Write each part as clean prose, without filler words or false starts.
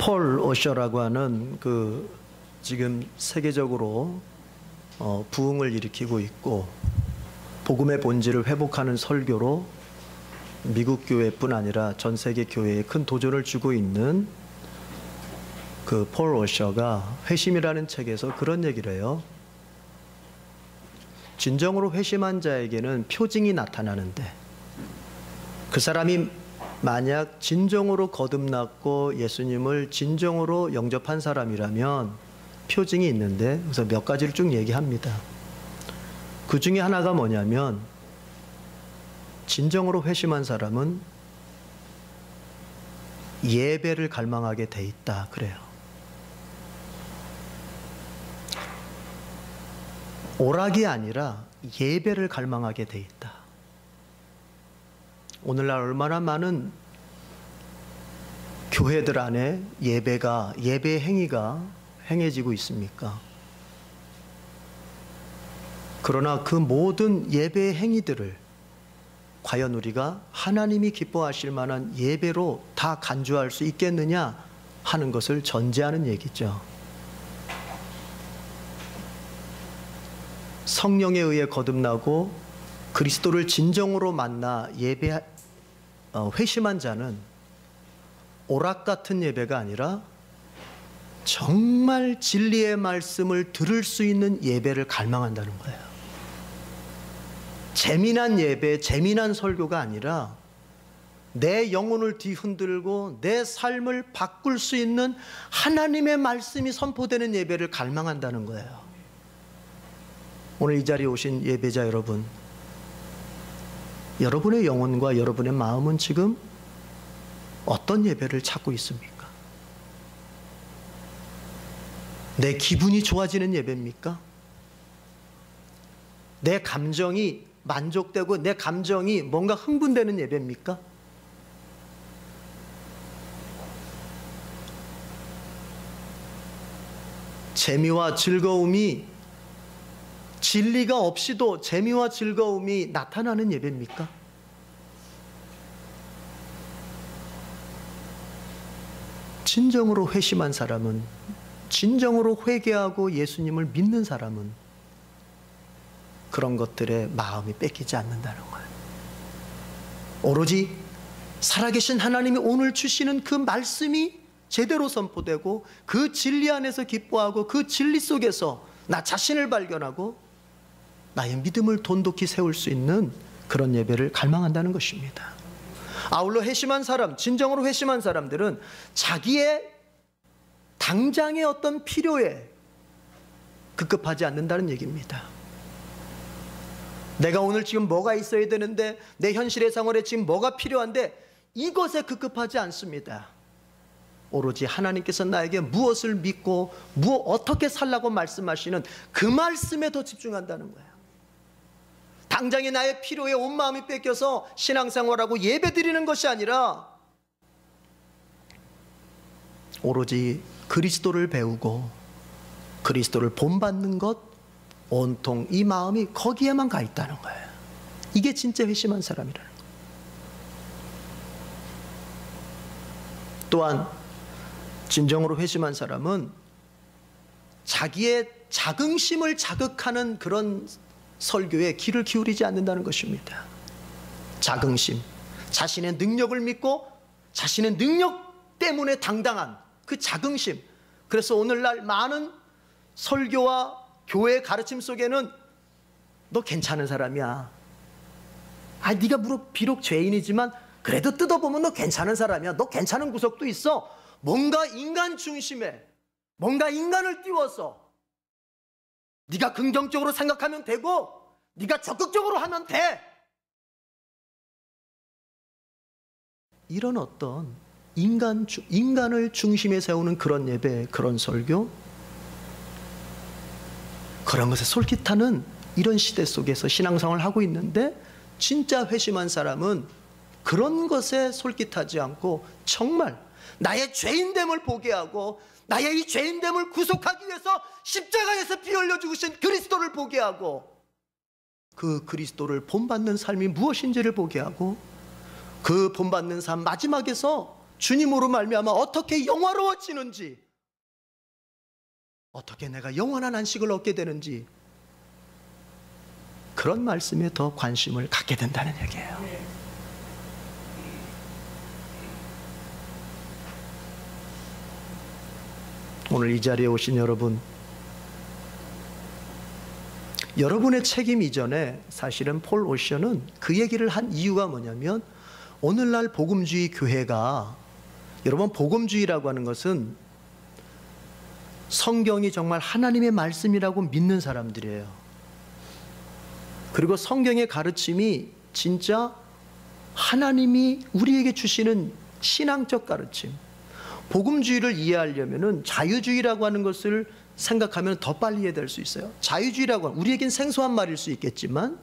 폴 오셔라고 하는 지금 세계적으로 부흥을 일으키고 있고 복음의 본질을 회복하는 설교로 미국 교회뿐 아니라 전 세계 교회에 큰 도전을 주고 있는 폴 오셔가 회심이라는 책에서 그런 얘기를 해요. 진정으로 회심한 자에게는 표징이 나타나는데 그 사람이 만약 진정으로 거듭났고 예수님을 진정으로 영접한 사람이라면 표징이 있는데, 그래서 몇 가지를 쭉 얘기합니다. 그 중에 하나가 뭐냐면 진정으로 회심한 사람은 예배를 갈망하게 돼 있다 그래요. 오락이 아니라 예배를 갈망하게 돼 있다. 오늘날 얼마나 많은 교회들 안에 예배 행위가 행해지고 있습니까? 그러나 그 모든 예배 행위들을 과연 우리가 하나님이 기뻐하실 만한 예배로 다 간주할 수 있겠느냐 하는 것을 전제하는 얘기죠. 성령에 의해 거듭나고 그리스도를 진정으로 만나 회심한 자는 오락 같은 예배가 아니라 정말 진리의 말씀을 들을 수 있는 예배를 갈망한다는 거예요. 재미난 예배, 재미난 설교가 아니라 내 영혼을 뒤흔들고 내 삶을 바꿀 수 있는 하나님의 말씀이 선포되는 예배를 갈망한다는 거예요. 오늘 이 자리에 오신 예배자 여러분, 여러분의 영혼과 여러분의 마음은 지금 어떤 예배를 찾고 있습니까? 내 기분이 좋아지는 예배입니까? 내 감정이 만족되고 내 감정이 뭔가 흥분되는 예배입니까? 재미와 즐거움이 진리가 없이도 재미와 즐거움이 나타나는 예배입니까? 진정으로 회심한 사람은, 진정으로 회개하고 예수님을 믿는 사람은 그런 것들에 마음이 뺏기지 않는다는 거예요. 오로지 살아계신 하나님이 오늘 주시는 그 말씀이 제대로 선포되고 그 진리 안에서 기뻐하고 그 진리 속에서 나 자신을 발견하고 나의 믿음을 돈독히 세울 수 있는 그런 예배를 갈망한다는 것입니다. 아울러 회심한 사람, 진정으로 회심한 사람들은 자기의 당장의 어떤 필요에 급급하지 않는다는 얘기입니다. 내가 오늘 지금 뭐가 있어야 되는데, 내 현실의 생활에 지금 뭐가 필요한데 이것에 급급하지 않습니다. 오로지 하나님께서 나에게 무엇을 믿고 어떻게 살라고 말씀하시는 그 말씀에 더 집중한다는 거예요. 당장의 나의 필요에 온 마음이 뺏겨서 신앙생활하고 예배드리는 것이 아니라 오로지 그리스도를 배우고 그리스도를 본받는 것, 온통 이 마음이 거기에만 가 있다는 거예요. 이게 진짜 회심한 사람이라는 거예요. 또한 진정으로 회심한 사람은 자기의 자긍심을 자극하는 그런 설교에 귀를 기울이지 않는다는 것입니다. 자긍심, 자신의 능력을 믿고 자신의 능력 때문에 당당한 그 자긍심. 그래서 오늘날 많은 설교와 교회의 가르침 속에는 너 괜찮은 사람이야. 네가 비록 죄인이지만 그래도 뜯어보면 너 괜찮은 사람이야. 너 괜찮은 구석도 있어. 뭔가 인간 중심에, 뭔가 인간을 띄워서 네가 긍정적으로 생각하면 되고 네가 적극적으로 하면 돼. 이런 어떤 인간을 중심에 세우는 그런 예배, 그런 설교, 그런 것에 솔깃하는 이런 시대 속에서 신앙생활을 하고 있는데, 진짜 회심한 사람은 그런 것에 솔깃하지 않고 정말 나의 죄인됨을 보게 하고 나의 이 죄인됨을 구속하기 위해서 십자가에서 피 흘려 죽으신 그리스도를 보게 하고 그 그리스도를 본받는 삶이 무엇인지를 보게 하고 그 본받는 삶 마지막에서 주님으로 말미암아 어떻게 영화로워지는지, 어떻게 내가 영원한 안식을 얻게 되는지, 그런 말씀에 더 관심을 갖게 된다는 얘기예요. 오늘 이 자리에 오신 여러분, 여러분의 책임 이전에 사실은 폴 오션은 그 얘기를 한 이유가 뭐냐면, 오늘날 복음주의 교회가, 여러분 복음주의라고 하는 것은 성경이 정말 하나님의 말씀이라고 믿는 사람들이에요. 그리고 성경의 가르침이 진짜 하나님이 우리에게 주시는 신앙적 가르침. 복음주의를 이해하려면 자유주의라고 하는 것을 생각하면 더 빨리 이해될 수 있어요. 자유주의라고 하는, 우리에겐 생소한 말일 수 있겠지만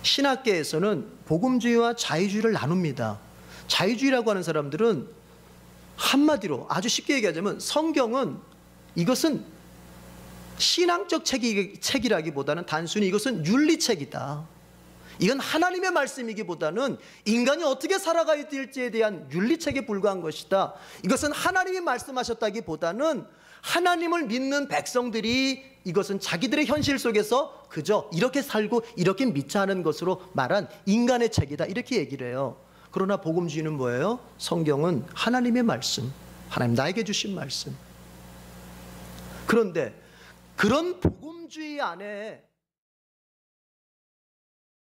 신학계에서는 복음주의와 자유주의를 나눕니다. 자유주의라고 하는 사람들은 한마디로 아주 쉽게 얘기하자면, 성경은 이것은 신앙적 책이라기보다는 단순히 이것은 윤리책이다. 이건 하나님의 말씀이기보다는 인간이 어떻게 살아가야 될지에 대한 윤리책에 불과한 것이다. 이것은 하나님이 말씀하셨다기보다는 하나님을 믿는 백성들이 이것은 자기들의 현실 속에서 그저 이렇게 살고 이렇게 믿자 하는 것으로 말한 인간의 책이다, 이렇게 얘기를 해요. 그러나 복음주의는 뭐예요? 성경은 하나님의 말씀, 하나님 나에게 주신 말씀. 그런데 그런 복음주의 안에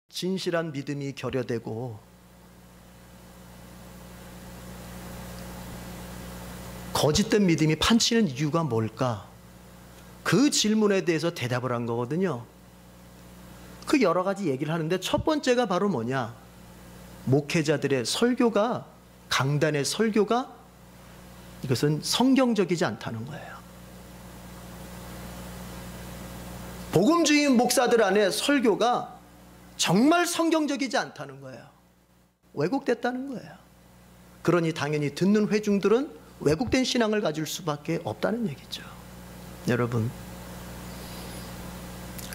진실한 믿음이 결여되고 거짓된 믿음이 판치는 이유가 뭘까? 그 질문에 대해서 대답을 한 거거든요. 그 여러 가지 얘기를 하는데 첫 번째가 바로 뭐냐? 목회자들의 설교가, 강단의 설교가 이것은 성경적이지 않다는 거예요. 복음주의 목사들 안에 설교가 정말 성경적이지 않다는 거예요. 왜곡됐다는 거예요. 그러니 당연히 듣는 회중들은 왜곡된 신앙을 가질 수밖에 없다는 얘기죠. 여러분,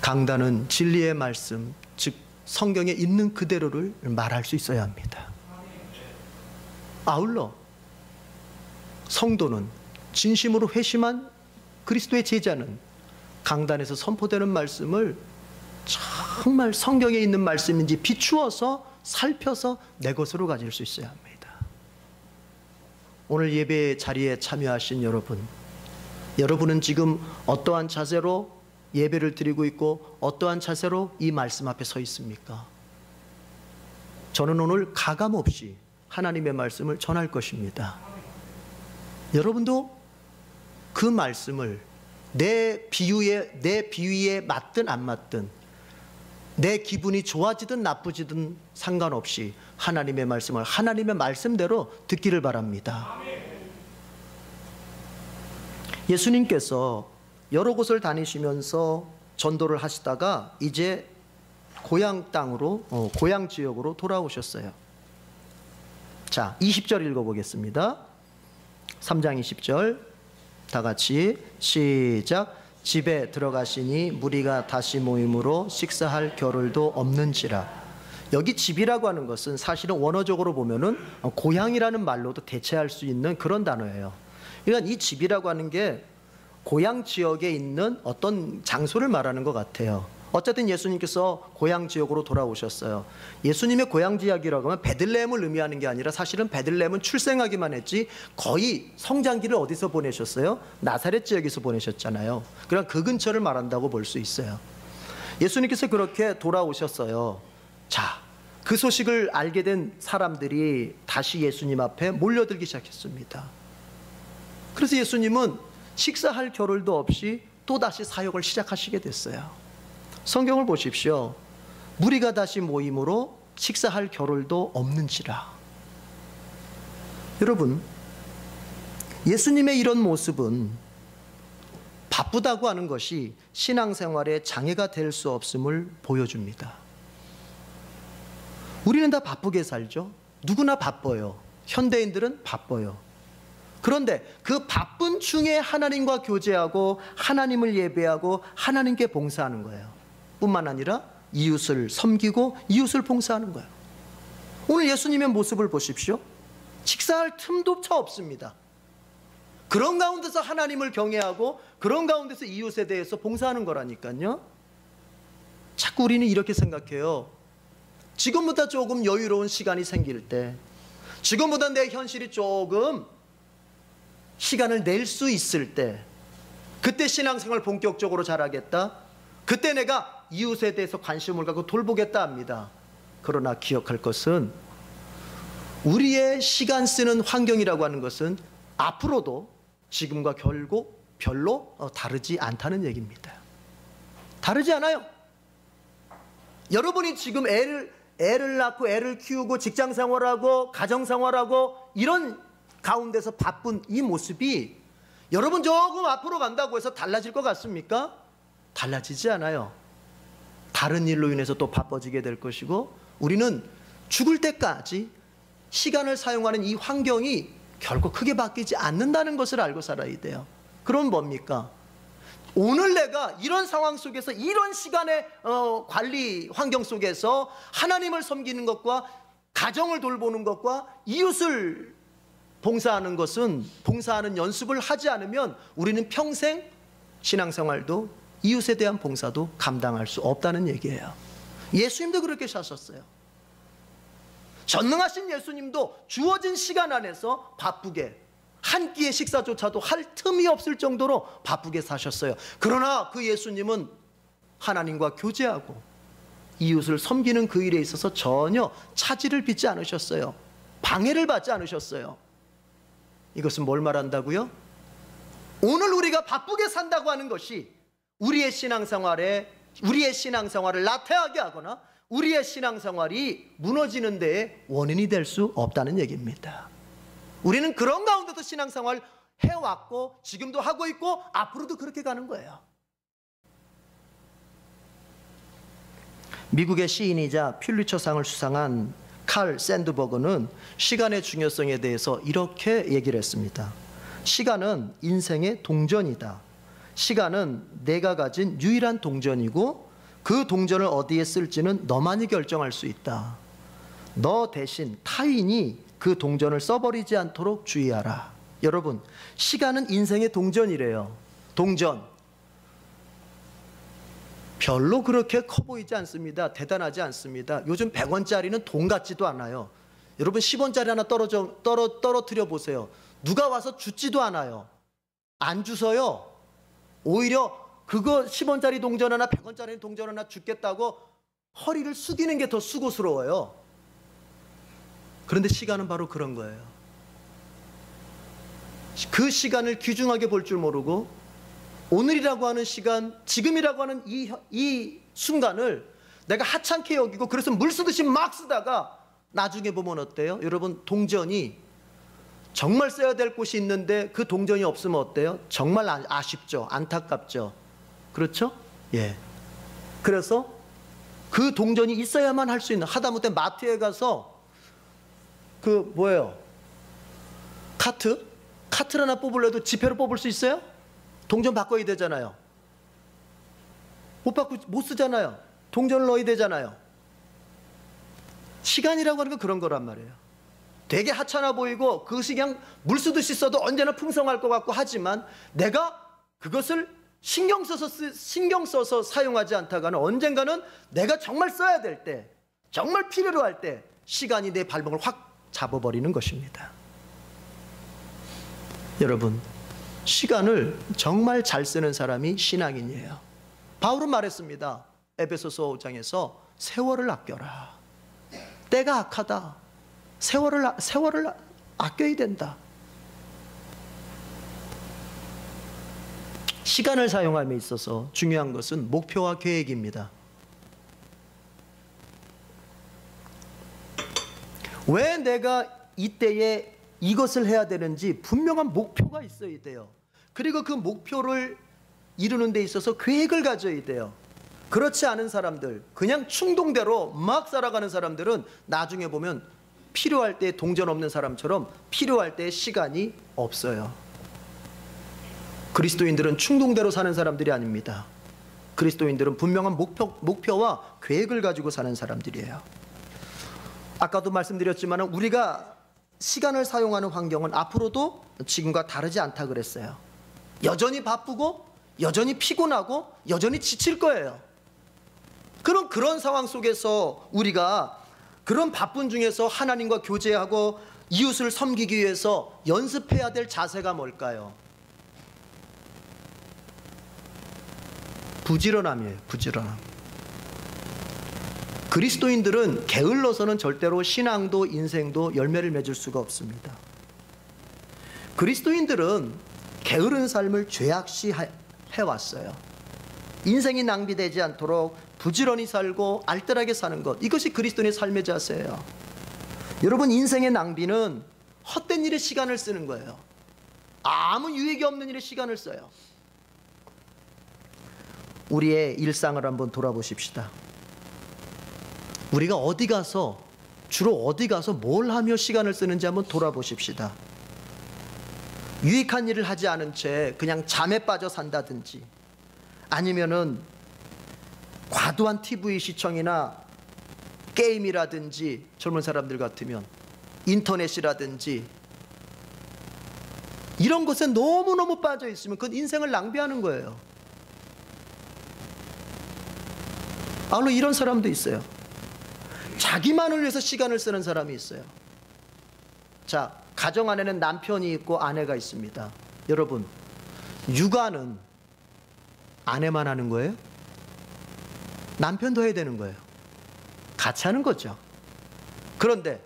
강단은 진리의 말씀, 즉 성경에 있는 그대로를 말할 수 있어야 합니다. 아울러 성도는, 진심으로 회심한 그리스도의 제자는 강단에서 선포되는 말씀을 정말 성경에 있는 말씀인지 비추어서 살펴서 내 것으로 가질 수 있어야 합니다. 오늘 예배 자리에 참여하신 여러분, 여러분은 지금 어떠한 자세로 예배를 드리고 있고 어떠한 자세로 이 말씀 앞에 서 있습니까? 저는 오늘 가감없이 하나님의 말씀을 전할 것입니다. 여러분도 그 말씀을 내 비위에 맞든 안 맞든, 내 기분이 좋아지든 나쁘지든 상관없이 하나님의 말씀을 하나님의 말씀대로 듣기를 바랍니다. 예수님께서 여러 곳을 다니시면서 전도를 하시다가 이제 고향 땅으로, 고향 지역으로 돌아오셨어요. 자, 20절 읽어보겠습니다. 3장 20절 다 같이 시작. 집에 들어가시니 무리가 다시 모임으로 식사할 겨를도 없는지라. 여기 집이라고 하는 것은 사실은 원어적으로 보면은 고향이라는 말로도 대체할 수 있는 그런 단어예요. 그러니까 이 집이라고 하는 게 고향 지역에 있는 어떤 장소를 말하는 것 같아요. 어쨌든 예수님께서 고향 지역으로 돌아오셨어요. 예수님의 고향 지역이라고 하면 베들레헴을 의미하는 게 아니라 사실은 베들레헴은 출생하기만 했지 거의 성장기를 어디서 보내셨어요? 나사렛 지역에서 보내셨잖아요. 그럼 그 근처를 말한다고 볼 수 있어요. 예수님께서 그렇게 돌아오셨어요. 자, 그 소식을 알게 된 사람들이 다시 예수님 앞에 몰려들기 시작했습니다. 그래서 예수님은 식사할 겨를도 없이 또다시 사역을 시작하시게 됐어요. 성경을 보십시오. 무리가 다시 모임으로 식사할 겨를도 없는지라. 여러분, 예수님의 이런 모습은 바쁘다고 하는 것이 신앙생활에 장애가 될 수 없음을 보여줍니다. 우리는 다 바쁘게 살죠. 누구나 바빠요. 현대인들은 바빠요. 그런데 그 바쁜 중에 하나님과 교제하고 하나님을 예배하고 하나님께 봉사하는 거예요. 뿐만 아니라 이웃을 섬기고 이웃을 봉사하는 거예요. 오늘 예수님의 모습을 보십시오. 식사할 틈조차 없습니다. 그런 가운데서 하나님을 경외하고 그런 가운데서 이웃에 대해서 봉사하는 거라니까요. 자꾸 우리는 이렇게 생각해요. 지금보다 조금 여유로운 시간이 생길 때, 지금보다 내 현실이 조금 시간을 낼 수 있을 때, 그때 신앙생활 본격적으로 잘하겠다. 그때 내가 이웃에 대해서 관심을 갖고 돌보겠다 합니다. 그러나 기억할 것은 우리의 시간 쓰는 환경이라고 하는 것은 앞으로도 지금과 결국 별로 다르지 않다는 얘기입니다. 다르지 않아요. 여러분이 지금 애를 낳고 애를 키우고 직장생활하고 가정생활하고 이런 가운데서 바쁜 이 모습이 여러분 조금 앞으로 간다고 해서 달라질 것 같습니까? 달라지지 않아요. 다른 일로 인해서 또 바빠지게 될 것이고, 우리는 죽을 때까지 시간을 사용하는 이 환경이 결코 크게 바뀌지 않는다는 것을 알고 살아야 돼요. 그럼 뭡니까? 오늘 내가 이런 상황 속에서, 이런 시간의 관리 환경 속에서 하나님을 섬기는 것과 가정을 돌보는 것과 이웃을 봉사하는 것은, 봉사하는 연습을 하지 않으면 우리는 평생 신앙생활도 이웃에 대한 봉사도 감당할 수 없다는 얘기예요. 예수님도 그렇게 사셨어요. 전능하신 예수님도 주어진 시간 안에서 바쁘게, 한 끼의 식사조차도 할 틈이 없을 정도로 바쁘게 사셨어요. 그러나 그 예수님은 하나님과 교제하고 이웃을 섬기는 그 일에 있어서 전혀 차질을 빚지 않으셨어요. 방해를 받지 않으셨어요. 이것은 뭘 말한다고요? 오늘 우리가 바쁘게 산다고 하는 것이 우리의 신앙생활을 나태하게 하거나 우리의 신앙생활이 무너지는 데에 원인이 될 수 없다는 얘기입니다. 우리는 그런 가운데서 신앙생활 해왔고 지금도 하고 있고 앞으로도 그렇게 가는 거예요. 미국의 시인이자 퓰리처상을 수상한 칼 샌드버그는 시간의 중요성에 대해서 이렇게 얘기를 했습니다. 시간은 인생의 동전이다. 시간은 내가 가진 유일한 동전이고 그 동전을 어디에 쓸지는 너만이 결정할 수 있다. 너 대신 타인이 그 동전을 써버리지 않도록 주의하라. 여러분, 시간은 인생의 동전이래요. 동전. 별로 그렇게 커 보이지 않습니다. 대단하지 않습니다. 요즘 100원짜리는 돈 같지도 않아요. 여러분 10원짜리 하나 떨어뜨려 보세요. 누가 와서 줍지도 않아요. 안 주서요. 오히려 그거 10원짜리 동전 하나 100원짜리 동전 하나 줍겠다고 허리를 숙이는 게 더 수고스러워요. 그런데 시간은 바로 그런 거예요. 그 시간을 귀중하게 볼 줄 모르고 오늘이라고 하는 시간, 지금이라고 하는 이 순간을 내가 하찮게 여기고 그래서 물 쓰듯이 막 쓰다가 나중에 보면 어때요? 여러분, 동전이 정말 써야 될 곳이 있는데 그 동전이 없으면 어때요? 정말 아쉽죠. 안타깝죠. 그렇죠? 예. 그래서 그 동전이 있어야만 할 수 있는, 하다못해 마트에 가서 그 뭐예요? 카트를 하나 뽑으려도 지폐로 뽑을 수 있어요? 동전 바꿔야 되잖아요. 못 쓰잖아요. 동전을 넣어야 되잖아요. 시간이라고 하는 건 그런 거란 말이에요. 되게 하찮아 보이고 그것이 그냥 물 쓰듯이 써도 언제나 풍성할 것 같고 하지만 내가 그것을 신경 써서 사용하지 않다가는 언젠가는 내가 정말 써야 될 때, 정말 필요로 할 때 시간이 내 발목을 확 잡아버리는 것입니다. 여러분, 시간을 정말 잘 쓰는 사람이 신앙인이에요. 바울은 말했습니다. 에베소서 5장에서 세월을 아껴라. 때가 악하다. 세월을 아껴야 된다. 시간을 사용함에 있어서 중요한 것은 목표와 계획입니다. 왜 내가 이때에 이것을 해야 되는지 분명한 목표가 있어야 돼요. 그리고 그 목표를 이루는 데 있어서 계획을 가져야 돼요. 그렇지 않은 사람들, 그냥 충동대로 막 살아가는 사람들은 나중에 보면 필요할 때 동전 없는 사람처럼 필요할 때 시간이 없어요. 그리스도인들은 충동대로 사는 사람들이 아닙니다. 그리스도인들은 분명한 목표와 계획을 가지고 사는 사람들이에요. 아까도 말씀드렸지만 우리가 시간을 사용하는 환경은 앞으로도 지금과 다르지 않다 그랬어요. 여전히 바쁘고 여전히 피곤하고 여전히 지칠 거예요. 그런 상황 속에서 우리가 그런 바쁜 중에서 하나님과 교제하고 이웃을 섬기기 위해서 연습해야 될 자세가 뭘까요? 부지런함이에요. 부지런함. 그리스도인들은 게을러서는 절대로 신앙도 인생도 열매를 맺을 수가 없습니다. 그리스도인들은 게으른 삶을 죄악시 해왔어요. 인생이 낭비되지 않도록 부지런히 살고 알뜰하게 사는 것, 이것이 그리스도인의 삶의 자세예요. 여러분, 인생의 낭비는 헛된 일에 시간을 쓰는 거예요. 아무 유익이 없는 일에 시간을 써요. 우리의 일상을 한번 돌아보십시다. 우리가 어디 가서, 주로 어디 가서 뭘 하며 시간을 쓰는지 한번 돌아보십시다. 유익한 일을 하지 않은 채 그냥 잠에 빠져 산다든지, 아니면은 과도한 TV 시청이나 게임이라든지, 젊은 사람들 같으면 인터넷이라든지 이런 것에 너무너무 빠져 있으면 그건 인생을 낭비하는 거예요. 물론 이런 사람도 있어요. 자기만을 위해서 시간을 쓰는 사람이 있어요. 자, 가정 안에는 남편이 있고 아내가 있습니다. 여러분, 육아는 아내만 하는 거예요? 남편도 해야 되는 거예요. 같이 하는 거죠. 그런데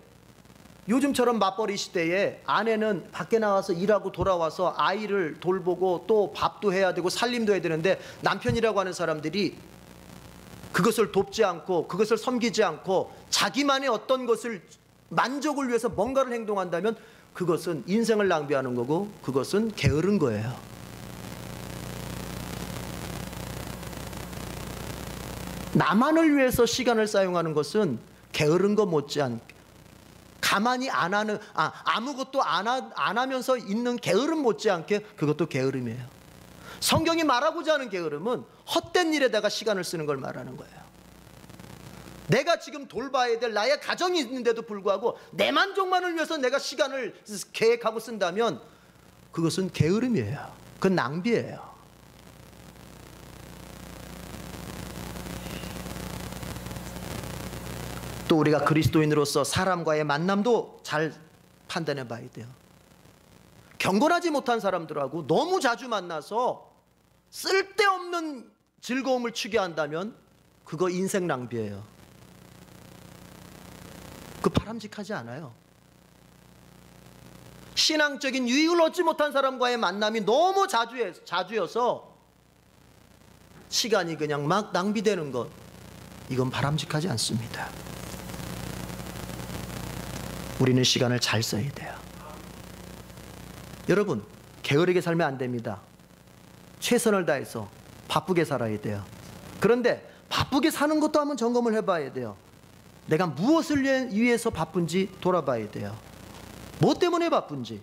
요즘처럼 맞벌이 시대에 아내는 밖에 나가서 일하고 돌아와서 아이를 돌보고 또 밥도 해야 되고 살림도 해야 되는데, 남편이라고 하는 사람들이 그것을 돕지 않고 그것을 섬기지 않고 자기만의 어떤 것을 만족을 위해서 뭔가를 행동한다면 그것은 인생을 낭비하는 거고, 그것은 게으른 거예요. 나만을 위해서 시간을 사용하는 것은 게으른 거 못지않게, 가만히 안 하는, 아무것도 안 하면서 있는 게으름 못지않게 그것도 게으름이에요. 성경이 말하고자 하는 게으름은 헛된 일에다가 시간을 쓰는 걸 말하는 거예요. 내가 지금 돌봐야 될 나의 가정이 있는데도 불구하고 내 만족만을 위해서 내가 시간을 계획하고 쓴다면 그것은 게으름이에요. 그건 낭비예요. 또 우리가 그리스도인으로서 사람과의 만남도 잘 판단해 봐야 돼요. 경건하지 못한 사람들하고 너무 자주 만나서 쓸데없는 즐거움을 추게 한다면 그거 인생 낭비예요. 그 바람직하지 않아요. 신앙적인 유익을 얻지 못한 사람과의 만남이 너무 자주여서 시간이 그냥 막 낭비되는 것, 이건 바람직하지 않습니다. 우리는 시간을 잘 써야 돼요. 여러분, 게으르게 살면 안 됩니다. 최선을 다해서 바쁘게 살아야 돼요. 그런데 바쁘게 사는 것도 한번 점검을 해봐야 돼요. 내가 무엇을 위해서 바쁜지 돌아봐야 돼요. 뭐 때문에 바쁜지,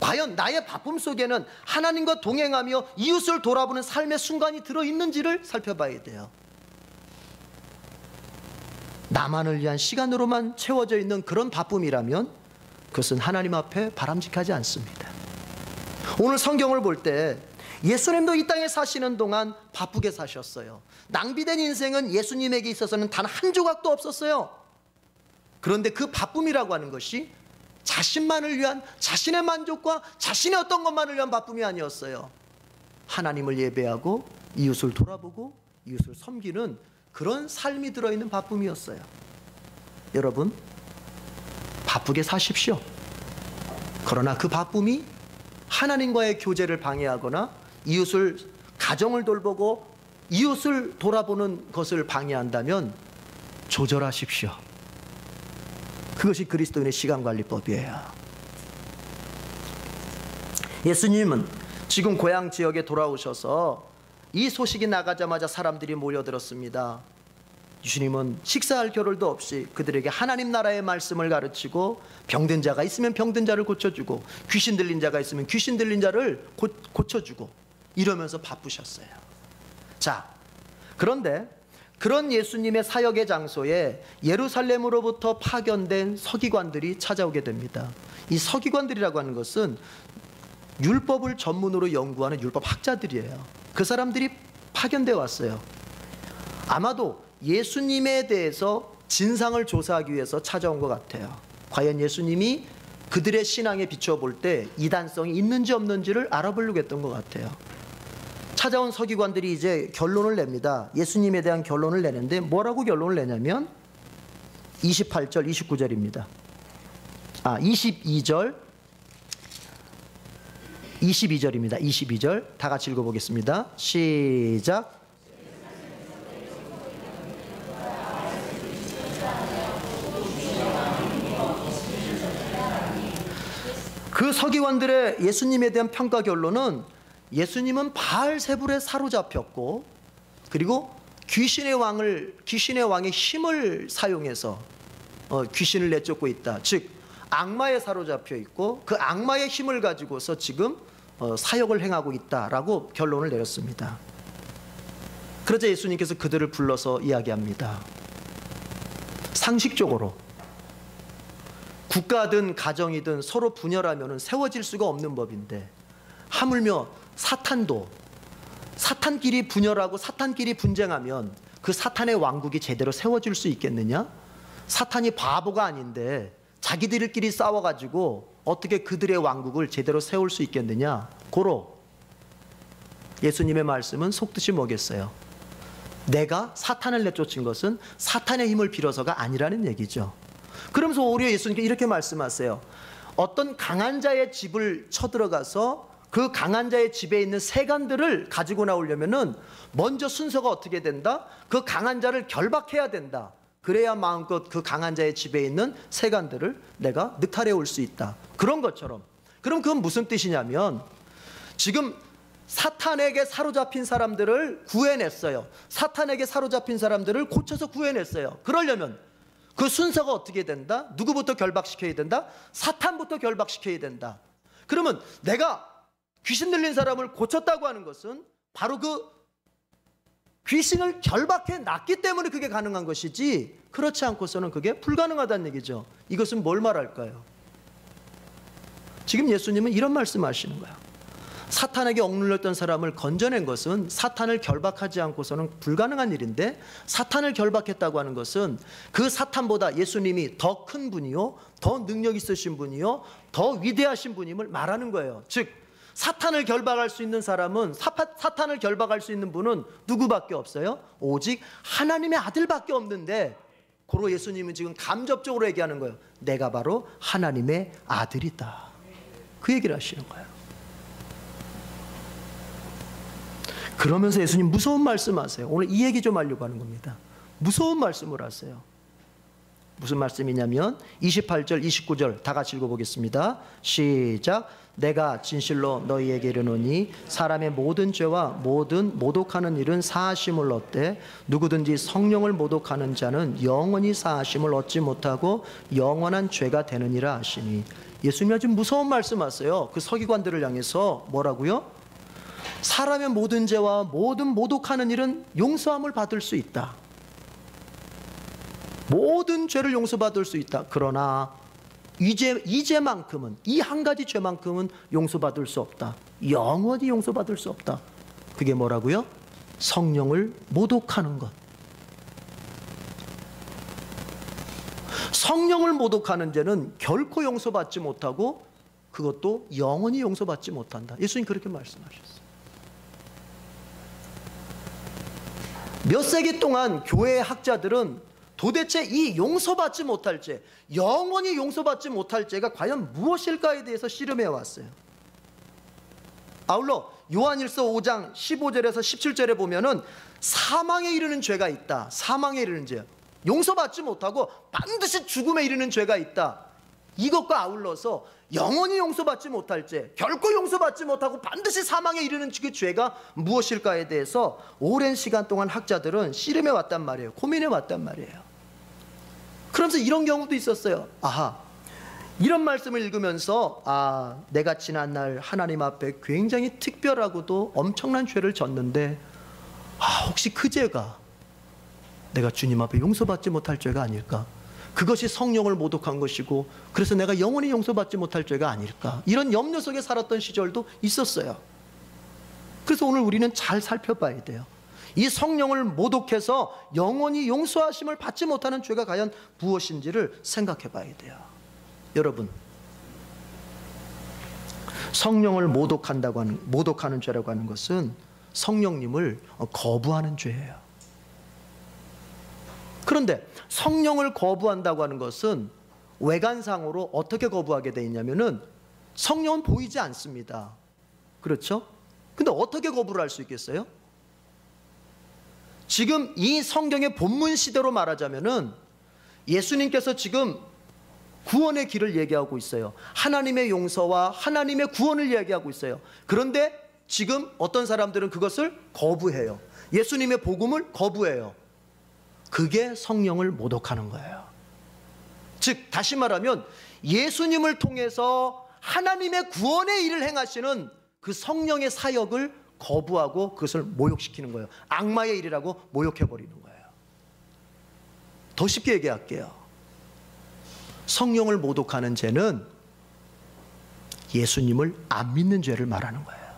과연 나의 바쁨 속에는 하나님과 동행하며 이웃을 돌아보는 삶의 순간이 들어있는지를 살펴봐야 돼요. 나만을 위한 시간으로만 채워져 있는 그런 바쁨이라면 그것은 하나님 앞에 바람직하지 않습니다. 오늘 성경을 볼 때 예수님도 이 땅에 사시는 동안 바쁘게 사셨어요. 낭비된 인생은 예수님에게 있어서는 단 한 조각도 없었어요. 그런데 그 바쁨이라고 하는 것이 자신만을 위한, 자신의 만족과 자신의 어떤 것만을 위한 바쁨이 아니었어요. 하나님을 예배하고 이웃을 돌아보고 이웃을 섬기는 그런 삶이 들어있는 바쁨이었어요. 여러분, 바쁘게 사십시오. 그러나 그 바쁨이 하나님과의 교제를 방해하거나 이웃을, 가정을 돌보고 이웃을 돌아보는 것을 방해한다면 조절하십시오. 그것이 그리스도인의 시간관리법이에요. 예수님은 지금 고향 지역에 돌아오셔서 이 소식이 나가자마자 사람들이 모여들었습니다. 예수님은 식사할 겨를도 없이 그들에게 하나님 나라의 말씀을 가르치고, 병든 자가 있으면 병든 자를 고쳐주고, 귀신 들린 자가 있으면 귀신 들린 자를 고쳐주고, 이러면서 바쁘셨어요. 자, 그런데 그런 예수님의 사역의 장소에 예루살렘으로부터 파견된 서기관들이 찾아오게 됩니다. 이 서기관들이라고 하는 것은 율법을 전문으로 연구하는 율법 학자들이에요. 그 사람들이 파견돼 왔어요. 아마도 예수님에 대해서 진상을 조사하기 위해서 찾아온 것 같아요. 과연 예수님이 그들의 신앙에 비춰볼 때 이단성이 있는지 없는지를 알아보려고 했던 것 같아요. 찾아온 서기관들이 이제 결론을 냅니다. 예수님에 대한 결론을 내는데 뭐라고 결론을 내냐면 28절, 29절입니다. 22절, 22절입니다. 22절 다 같이 읽어보겠습니다. 시작. 그 서기관들의 예수님에 대한 평가 결론은 예수님은 바알세불에 사로잡혔고, 그리고 귀신의 왕의 힘을 사용해서 귀신을 내쫓고 있다. 즉 악마에 사로잡혀 있고 그 악마의 힘을 가지고서 지금 사역을 행하고 있다라고 결론을 내렸습니다. 그러자 예수님께서 그들을 불러서 이야기합니다. 상식적으로 국가든 가정이든 서로 분열하면 세워질 수가 없는 법인데, 하물며 사탄도 사탄끼리 분열하고 사탄끼리 분쟁하면 그 사탄의 왕국이 제대로 세워질 수 있겠느냐? 사탄이 바보가 아닌데 자기들끼리 싸워가지고 어떻게 그들의 왕국을 제대로 세울 수 있겠느냐? 고로 예수님의 말씀은 속뜻이 뭐겠어요? 내가 사탄을 내쫓은 것은 사탄의 힘을 빌어서가 아니라는 얘기죠. 그러면서 오히려 예수님께 이렇게 말씀하세요. 어떤 강한 자의 집을 쳐들어가서 그 강한 자의 집에 있는 세간들을 가지고 나오려면은 먼저 순서가 어떻게 된다? 그 강한 자를 결박해야 된다. 그래야 마음껏 그 강한 자의 집에 있는 세간들을 내가 늑탈해 올 수 있다. 그런 것처럼. 그럼 그건 무슨 뜻이냐면, 지금 사탄에게 사로잡힌 사람들을 구해냈어요. 사탄에게 사로잡힌 사람들을 고쳐서 구해냈어요. 그러려면 그 순서가 어떻게 된다? 누구부터 결박시켜야 된다? 사탄부터 결박시켜야 된다. 그러면 내가 귀신 들린 사람을 고쳤다고 하는 것은 바로 그 귀신을 결박해 놨기 때문에 그게 가능한 것이지, 그렇지 않고서는 그게 불가능하다는 얘기죠. 이것은 뭘 말할까요? 지금 예수님은 이런 말씀하시는 거예요. 사탄에게 억눌렸던 사람을 건져낸 것은 사탄을 결박하지 않고서는 불가능한 일인데, 사탄을 결박했다고 하는 것은 그 사탄보다 예수님이 더 큰 분이요, 더 능력 있으신 분이요, 더 위대하신 분임을 말하는 거예요. 즉 사탄을 결박할 수 있는 사람은, 사탄을 결박할 수 있는 분은 누구밖에 없어요? 오직 하나님의 아들밖에 없는데, 고로 예수님은 지금 간접적으로 얘기하는 거예요. 내가 바로 하나님의 아들이다. 그 얘기를 하시는 거예요. 그러면서 예수님 무서운 말씀하세요. 오늘 이 얘기 좀 하려고 하는 겁니다. 무서운 말씀을 하세요. 무슨 말씀이냐면 28절 29절 다 같이 읽어보겠습니다. 시작. 내가 진실로 너희에게 이르노니 사람의 모든 죄와 모든 모독하는 일은 사하심을 얻되 누구든지 성령을 모독하는 자는 영원히 사하심을 얻지 못하고 영원한 죄가 되느니라 하시니. 예수님이 아주 무서운 말씀하세요. 그 서기관들을 향해서 뭐라고요? 사람의 모든 죄와 모든 모독하는 일은 용서함을 받을 수 있다. 모든 죄를 용서받을 수 있다. 그러나 이 죄만큼은, 이 한 가지 죄만큼은 용서받을 수 없다. 영원히 용서받을 수 없다. 그게 뭐라고요? 성령을 모독하는 것. 성령을 모독하는 죄는 결코 용서받지 못하고 그것도 영원히 용서받지 못한다. 예수님 그렇게 말씀하셨어요. 몇 세기 동안 교회의 학자들은 도대체 이 용서받지 못할 죄, 영원히 용서받지 못할 죄가 과연 무엇일까에 대해서 씨름해 왔어요. 아울러 요한일서 5장 15절에서 17절에 보면은 사망에 이르는 죄가 있다. 사망에 이르는 죄, 용서받지 못하고 반드시 죽음에 이르는 죄가 있다. 이것과 아울러서 영원히 용서받지 못할 죄, 결코 용서받지 못하고 반드시 사망에 이르는 그 죄가 무엇일까에 대해서 오랜 시간 동안 학자들은 씨름해 왔단 말이에요. 고민해 왔단 말이에요. 그러면서 이런 경우도 있었어요. 아하, 이런 말씀을 읽으면서 내가 지난날 하나님 앞에 굉장히 특별하고도 엄청난 죄를 졌는데 혹시 그 죄가 내가 주님 앞에 용서받지 못할 죄가 아닐까? 그것이 성령을 모독한 것이고 그래서 내가 영원히 용서받지 못할 죄가 아닐까? 이런 염려 속에 살았던 시절도 있었어요. 그래서 오늘 우리는 잘 살펴봐야 돼요. 이 성령을 모독해서 영원히 용서하심을 받지 못하는 죄가 과연 무엇인지를 생각해 봐야 돼요. 여러분, 성령을 모독하는 죄라고 하는 것은 성령님을 거부하는 죄예요. 그런데 성령을 거부한다고 하는 것은 외관상으로 어떻게 거부하게 되어 있냐면은 성령은 보이지 않습니다. 그렇죠? 근데 어떻게 거부를 할 수 있겠어요? 지금 이 성경의 본문 시대로 말하자면은 예수님께서 지금 구원의 길을 얘기하고 있어요. 하나님의 용서와 하나님의 구원을 얘기하고 있어요. 그런데 지금 어떤 사람들은 그것을 거부해요. 예수님의 복음을 거부해요. 그게 성령을 모독하는 거예요. 즉 다시 말하면 예수님을 통해서 하나님의 구원의 일을 행하시는 그 성령의 사역을 거부하고 그것을 모욕시키는 거예요. 악마의 일이라고 모욕해버리는 거예요. 더 쉽게 얘기할게요. 성령을 모독하는 죄는 예수님을 안 믿는 죄를 말하는 거예요.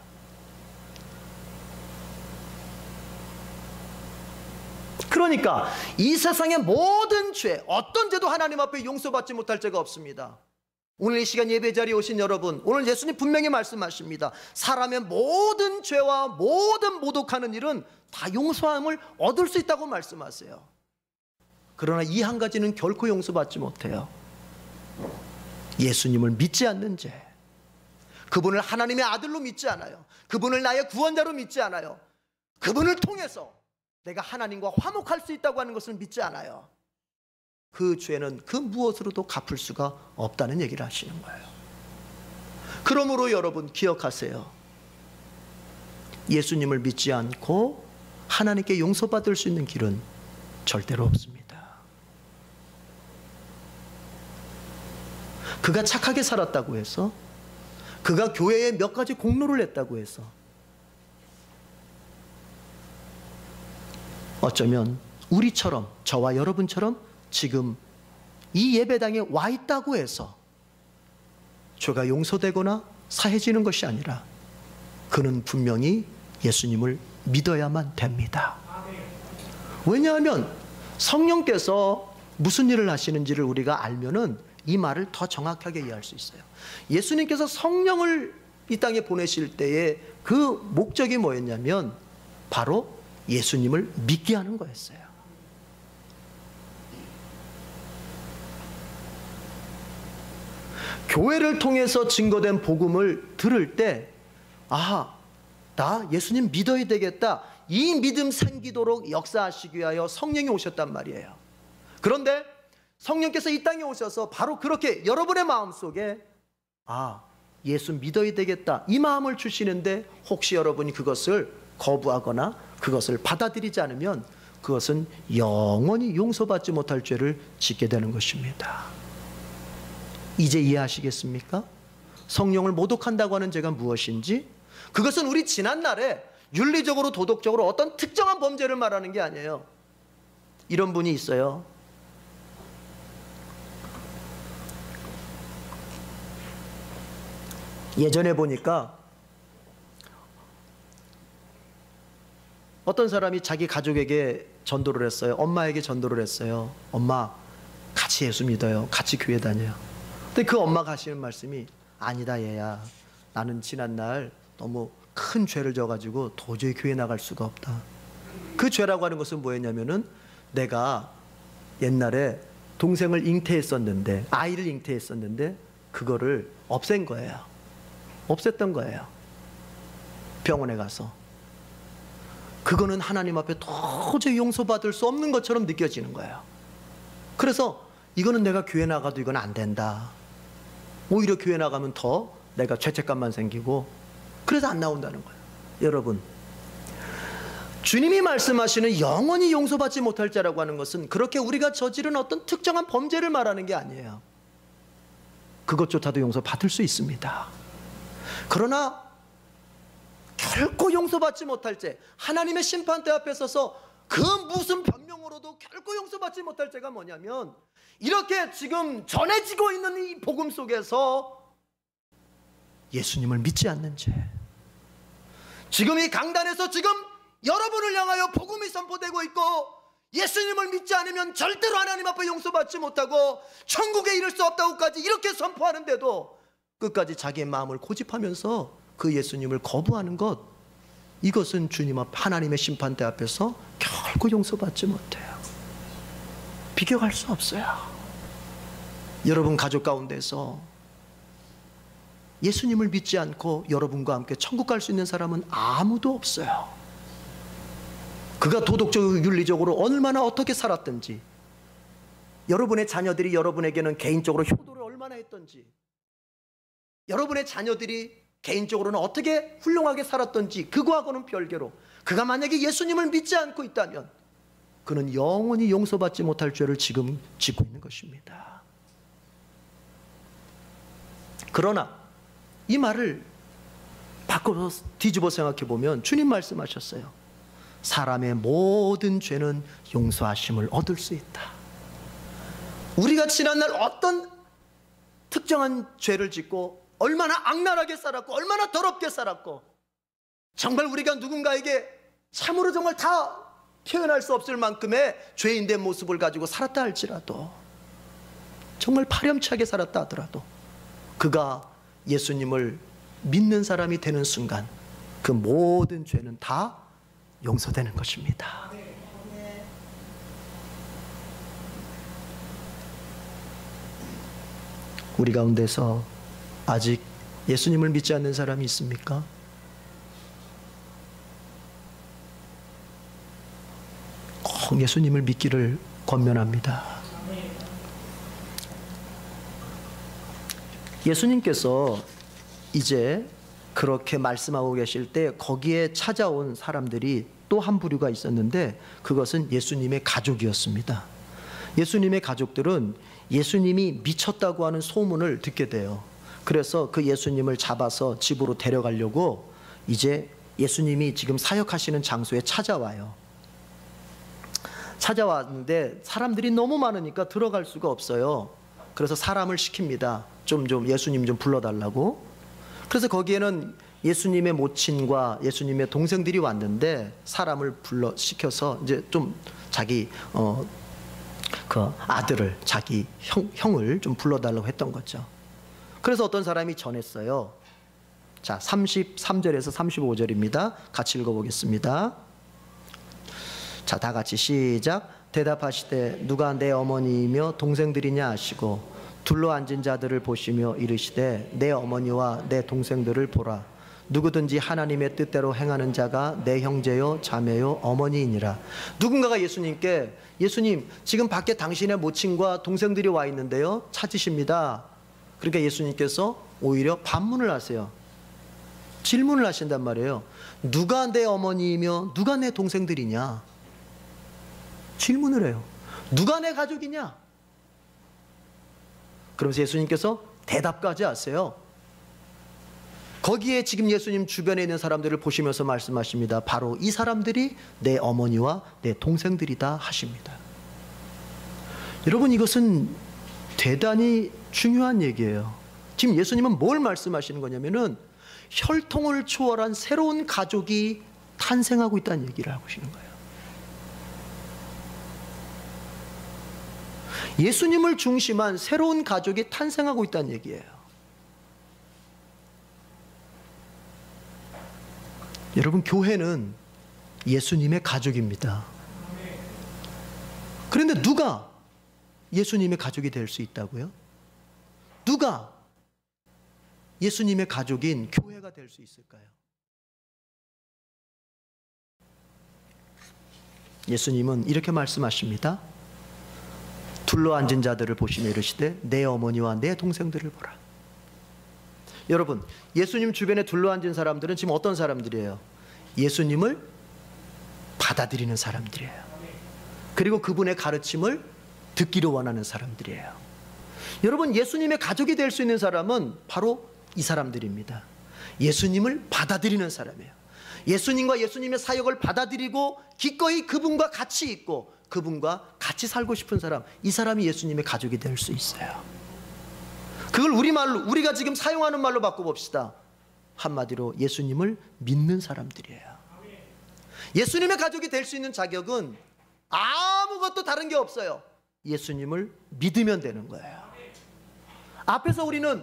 그러니까 이 세상의 모든 죄, 어떤 죄도 하나님 앞에 용서받지 못할 죄가 없습니다. 오늘 이 시간 예배 자리에 오신 여러분, 오늘 예수님 분명히 말씀하십니다. 사람의 모든 죄와 모든 모독하는 일은 다 용서함을 얻을 수 있다고 말씀하세요. 그러나 이 한 가지는 결코 용서받지 못해요. 예수님을 믿지 않는 죄. 그분을 하나님의 아들로 믿지 않아요. 그분을 나의 구원자로 믿지 않아요. 그분을 통해서 내가 하나님과 화목할 수 있다고 하는 것을 믿지 않아요. 그 죄는 그 무엇으로도 갚을 수가 없다는 얘기를 하시는 거예요. 그러므로 여러분 기억하세요. 예수님을 믿지 않고 하나님께 용서받을 수 있는 길은 절대로 없습니다. 그가 착하게 살았다고 해서, 그가 교회에 몇 가지 공로를 했다고 해서 어쩌면 우리처럼, 저와 여러분처럼 지금 이 예배당에 와 있다고 해서 죄가 용서되거나 사해지는 것이 아니라 그는 분명히 예수님을 믿어야만 됩니다. 왜냐하면 성령께서 무슨 일을 하시는지를 우리가 알면은 이 말을 더 정확하게 이해할 수 있어요. 예수님께서 성령을 이 땅에 보내실 때의 그 목적이 뭐였냐면 바로 예수님을 믿게 하는 거였어요. 교회를 통해서 증거된 복음을 들을 때, 아, 나 예수님 믿어야 되겠다, 이 믿음 생기도록 역사하시기 위하여 성령이 오셨단 말이에요. 그런데 성령께서 이 땅에 오셔서 바로 그렇게 여러분의 마음속에, 아, 예수 믿어야 되겠다, 이 마음을 주시는데 혹시 여러분이 그것을 거부하거나 그것을 받아들이지 않으면 그것은 영원히 용서받지 못할 죄를 짓게 되는 것입니다. 이제 이해하시겠습니까? 성령을 모독한다고 하는 죄가 무엇인지, 그것은 우리 지난날에 윤리적으로 도덕적으로 어떤 특정한 범죄를 말하는 게 아니에요. 이런 분이 있어요. 예전에 보니까 어떤 사람이 자기 가족에게 전도를 했어요. 엄마에게 전도를 했어요. 엄마, 같이 예수 믿어요. 같이 교회 다녀요. 근데 그 엄마가 하시는 말씀이, 아니다 얘야, 나는 지난날 너무 큰 죄를 져가지고 도저히 교회 나갈 수가 없다. 그 죄라고 하는 것은 뭐였냐면은, 내가 옛날에 동생을 잉태했었는데, 아이를 잉태했었는데 그거를 없앤 거예요. 없앴던 거예요. 병원에 가서. 그거는 하나님 앞에 도저히 용서받을 수 없는 것처럼 느껴지는 거예요. 그래서 이거는 내가 교회 나가도 이건 안 된다. 오히려 교회 나가면 더 내가 죄책감만 생기고, 그래서 안 나온다는 거예요. 여러분, 주님이 말씀하시는 영원히 용서받지 못할 자라고 하는 것은 그렇게 우리가 저지른 어떤 특정한 범죄를 말하는 게 아니에요. 그것조차도 용서받을 수 있습니다. 그러나 결코 용서받지 못할 죄, 하나님의 심판대 앞에 서서 그 무슨 변명으로도 결코 용서받지 못할 죄가 뭐냐면, 이렇게 지금 전해지고 있는 이 복음 속에서 예수님을 믿지 않는 죄. 지금 이 강단에서 지금 여러분을 향하여 복음이 선포되고 있고, 예수님을 믿지 않으면 절대로 하나님 앞에 용서받지 못하고 천국에 이를 수 없다고까지 이렇게 선포하는데도 끝까지 자기의 마음을 고집하면서 그 예수님을 거부하는 것, 이것은 주님 앞 하나님의 심판대 앞에서 결코 용서받지 못해요. 비교할 수 없어요. 여러분 가족 가운데서 예수님을 믿지 않고 여러분과 함께 천국 갈 수 있는 사람은 아무도 없어요. 그가 도덕적으로 윤리적으로 얼마나 어떻게 살았든지, 여러분의 자녀들이 여러분에게는 개인적으로 효도를 얼마나 했던지, 여러분의 자녀들이 개인적으로는 어떻게 훌륭하게 살았던지, 그거하고는 별개로 그가 만약에 예수님을 믿지 않고 있다면 그는 영원히 용서받지 못할 죄를 지금 짓고 있는 것입니다. 그러나 이 말을 바꿔서 뒤집어 생각해 보면 주님 말씀하셨어요. 사람의 모든 죄는 용서하심을 얻을 수 있다. 우리가 지난날 어떤 특정한 죄를 짓고 얼마나 악랄하게 살았고 얼마나 더럽게 살았고, 정말 우리가 누군가에게 참으로 정말 다 표현할 수 없을 만큼의 죄인된 모습을 가지고 살았다 할지라도, 정말 파렴치하게 살았다 하더라도, 그가 예수님을 믿는 사람이 되는 순간 그 모든 죄는 다 용서되는 것입니다. 우리 가운데서 아직 예수님을 믿지 않는 사람이 있습니까? 꼭 예수님을 믿기를 권면합니다. 예수님께서 이제 그렇게 말씀하고 계실 때 거기에 찾아온 사람들이 또 한 부류가 있었는데, 그것은 예수님의 가족이었습니다. 예수님의 가족들은 예수님이 미쳤다고 하는 소문을 듣게 돼요. 그래서 그 예수님을 잡아서 집으로 데려가려고 이제 예수님이 지금 사역하시는 장소에 찾아와요. 찾아왔는데 사람들이 너무 많으니까 들어갈 수가 없어요. 그래서 사람을 시킵니다. 좀 예수님 좀 불러달라고. 그래서 거기에는 예수님의 모친과 예수님의 동생들이 왔는데, 사람을 시켜서 이제 좀 자기 그 아들을, 자기 형을 좀 불러달라고 했던 거죠. 그래서 어떤 사람이 전했어요. 자, 33절에서 35절입니다. 같이 읽어보겠습니다. 자, 다 같이 시작. 대답하시되 누가 내 어머니이며 동생들이냐 하시고 둘러앉은 자들을 보시며 이르시되 내 어머니와 내 동생들을 보라. 누구든지 하나님의 뜻대로 행하는 자가 내 형제요 자매요 어머니이니라. 누군가가 예수님께, 예수님 지금 밖에 당신의 모친과 동생들이 와 있는데요 찾으십니다. 그러니까 예수님께서 오히려 반문을 하세요. 질문을 하신단 말이에요. 누가 내 어머니이며 누가 내 동생들이냐? 질문을 해요. 누가 내 가족이냐? 그러면서 예수님께서 대답까지 하세요. 거기에 지금 예수님 주변에 있는 사람들을 보시면서 말씀하십니다. 바로 이 사람들이 내 어머니와 내 동생들이다 하십니다. 여러분, 이것은 대단히 중요한 얘기예요. 지금 예수님은 뭘 말씀하시는 거냐면은 혈통을 초월한 새로운 가족이 탄생하고 있다는 얘기를 하고 계시는 거예요. 예수님을 중심한 새로운 가족이 탄생하고 있다는 얘기예요. 여러분, 교회는 예수님의 가족입니다. 그런데 누가 예수님의 가족이 될 수 있다고요? 누가 예수님의 가족인 교회가 될 수 있을까요? 예수님은 이렇게 말씀하십니다. 둘러앉은 자들을 보시며 이르시되 내 어머니와 내 동생들을 보라. 여러분, 예수님 주변에 둘러앉은 사람들은 지금 어떤 사람들이에요? 예수님을 받아들이는 사람들이에요. 그리고 그분의 가르침을 듣기를 원하는 사람들이에요. 여러분, 예수님의 가족이 될 수 있는 사람은 바로 이 사람들입니다. 예수님을 받아들이는 사람이에요. 예수님과 예수님의 사역을 받아들이고 기꺼이 그분과 같이 있고 그분과 같이 살고 싶은 사람, 이 사람이 예수님의 가족이 될 수 있어요. 그걸 우리말로, 우리가 지금 사용하는 말로 바꿔봅시다. 한마디로 예수님을 믿는 사람들이에요. 예수님의 가족이 될 수 있는 자격은 아무것도 다른 게 없어요. 예수님을 믿으면 되는 거예요. 앞에서 우리는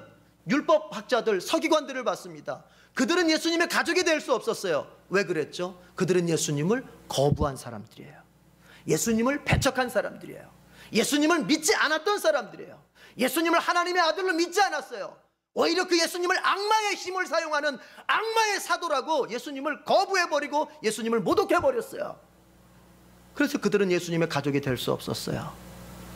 율법학자들, 서기관들을 봤습니다. 그들은 예수님의 가족이 될 수 없었어요. 왜 그랬죠? 그들은 예수님을 거부한 사람들이에요. 예수님을 배척한 사람들이에요. 예수님을 믿지 않았던 사람들이에요. 예수님을 하나님의 아들로 믿지 않았어요. 오히려 그 예수님을 악마의 힘을 사용하는 악마의 사도라고 예수님을 거부해버리고 예수님을 모독해버렸어요. 그래서 그들은 예수님의 가족이 될 수 없었어요.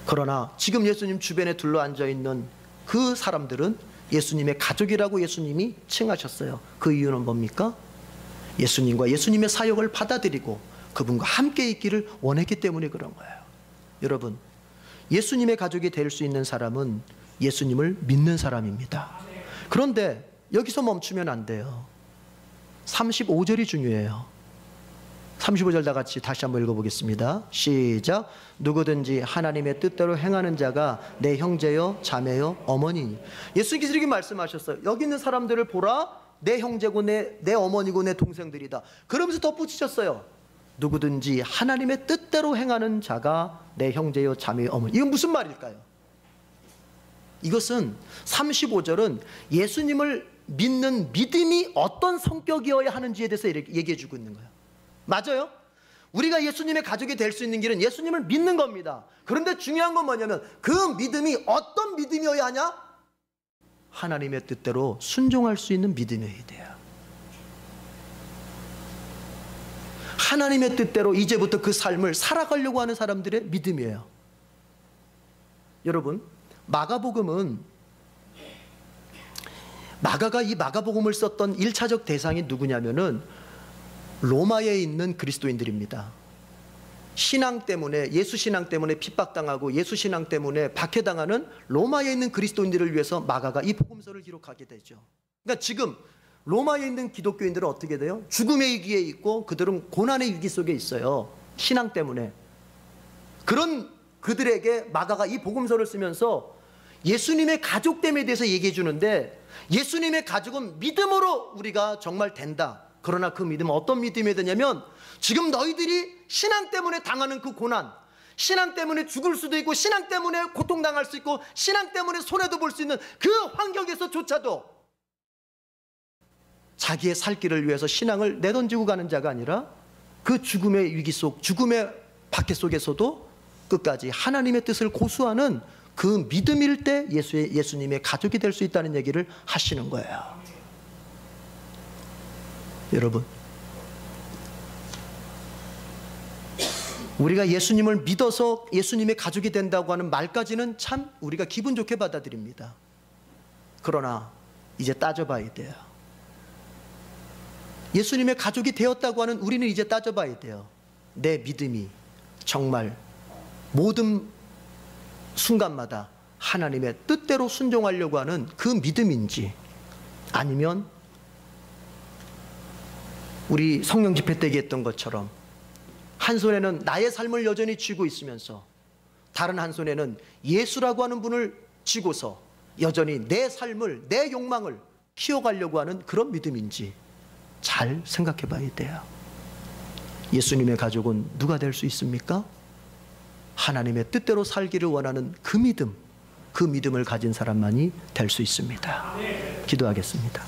그러나 지금 예수님 주변에 둘러앉아 있는 그 사람들은 예수님의 가족이라고 예수님이 칭하셨어요. 그 이유는 뭡니까? 예수님과 예수님의 사역을 받아들이고 그분과 함께 있기를 원했기 때문에 그런 거예요. 여러분, 예수님의 가족이 될 수 있는 사람은 예수님을 믿는 사람입니다. 그런데 여기서 멈추면 안 돼요. 35절이 중요해요. 35절 다 같이 다시 한번 읽어보겠습니다. 시작. 누구든지 하나님의 뜻대로 행하는 자가 내 형제요 자매요 어머니니. 예수님께서 이렇게 말씀하셨어요. 여기 있는 사람들을 보라. 내 형제고 내 어머니고 내 동생들이다. 그러면서 덧붙이셨어요. 누구든지 하나님의 뜻대로 행하는 자가 내 형제요 자매요 어머니. 이건 무슨 말일까요? 이것은 35절은 예수님을 믿는 믿음이 어떤 성격이어야 하는지에 대해서 얘기해 주고 있는 거예요. 맞아요? 우리가 예수님의 가족이 될 수 있는 길은 예수님을 믿는 겁니다. 그런데 중요한 건 뭐냐면 그 믿음이 어떤 믿음이어야 하냐? 하나님의 뜻대로 순종할 수 있는 믿음이어야 돼요. 하나님의 뜻대로 이제부터 그 삶을 살아가려고 하는 사람들의 믿음이에요. 여러분, 마가복음은 마가가 이 마가복음을 썼던 1차적 대상이 누구냐면은 로마에 있는 그리스도인들입니다. 신앙 때문에, 예수 신앙 때문에 핍박당하고 예수 신앙 때문에 박해당하는 로마에 있는 그리스도인들을 위해서 마가가 이 복음서를 기록하게 되죠. 그러니까 지금 로마에 있는 기독교인들은 어떻게 돼요? 죽음의 위기에 있고 그들은 고난의 위기 속에 있어요. 신앙 때문에. 그런 그들에게 마가가 이 복음서를 쓰면서 예수님의 가족됨에 대해서 얘기해 주는데, 예수님의 가족은 믿음으로 우리가 정말 된다. 그러나 그 믿음은 어떤 믿음이 되냐면 지금 너희들이 신앙 때문에 당하는 그 고난, 신앙 때문에 죽을 수도 있고 신앙 때문에 고통당할 수 있고 신앙 때문에 손해도 볼 수 있는 그 환경에서조차도 자기의 살 길을 위해서 신앙을 내던지고 가는 자가 아니라 그 죽음의 위기 속, 죽음의 박해 속에서도 끝까지 하나님의 뜻을 고수하는 그 믿음일 때 예수님의 가족이 될 수 있다는 얘기를 하시는 거예요. 여러분, 우리가 예수님을 믿어서 예수님의 가족이 된다고 하는 말까지는 참 우리가 기분 좋게 받아들입니다. 그러나 이제 따져봐야 돼요. 예수님의 가족이 되었다고 하는 우리는 이제 따져봐야 돼요. 내 믿음이 정말 모든 순간마다 하나님의 뜻대로 순종하려고 하는 그 믿음인지, 아니면 우리 성령 집회 때 얘기했던 것처럼 한 손에는 나의 삶을 여전히 쥐고 있으면서 다른 한 손에는 예수라고 하는 분을 쥐고서 여전히 내 삶을, 내 욕망을 키워가려고 하는 그런 믿음인지 잘 생각해 봐야 돼요. 예수님의 가족은 누가 될 수 있습니까? 하나님의 뜻대로 살기를 원하는 그 믿음, 그 믿음을 가진 사람만이 될 수 있습니다. 기도하겠습니다.